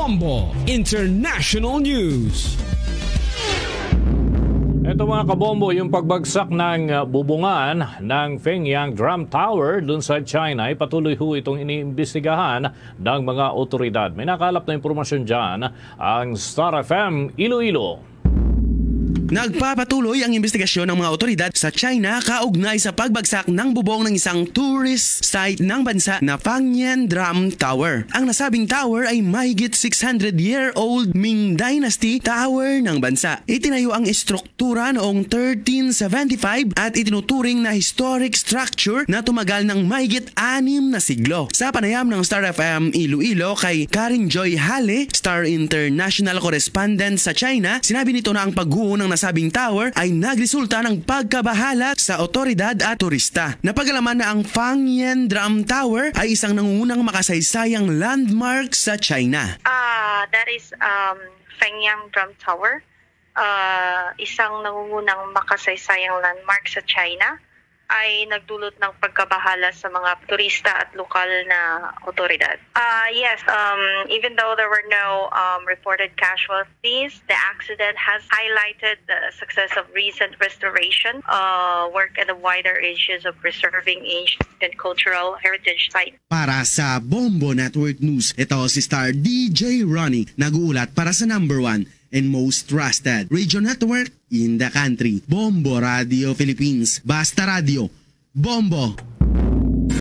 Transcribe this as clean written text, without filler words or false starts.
Bombo International News. Ito mga kabombo, yung pagbagsak ng bubungan ng Fenyang Drum Tower dun sa China ay patuloy ho itong iniimbestigahan ng mga otoridad. May nakalap na impormasyon dyan ang Star FM Iloilo. Nagpapatuloy ang investigasyon ng mga otoridad sa China kaugnay sa pagbagsak ng bubong ng isang tourist site ng bansa na Fenyang Drum Tower. Ang nasabing tower ay mahigit 600-year-old Ming Dynasty Tower ng bansa. Itinayo ang estruktura noong 1375 at itinuturing na historic structure na tumagal ng mahigit 6 na siglo. Sa panayam ng Star FM Iloilo kay Karen Joy Hale, Star International Correspondent sa China, sinabi nito na ang pagguho ng nasabing tower ay nagresulta ng pagkabahala sa otoridad at turista. Napagalaman na ang Fenyang Drum Tower ay isang nangungunang makasaysayang landmark sa China. That is Fenyang Drum Tower. Isang nangungunang makasaysayang landmark sa China ay nagdulot ng pagkabahala sa mga turista at lokal na otoridad. Yes, even though there were no reported casualties, the accident has highlighted the success of recent restoration work and the wider issues of preserving ancient and cultural heritage sites. Para sa Bombo Network News, ito si Star DJ Ronnie, nag-uulat para sa #1 and most trusted radio network in the country, Bombo Radio Philippines. Basta Radio, Bombo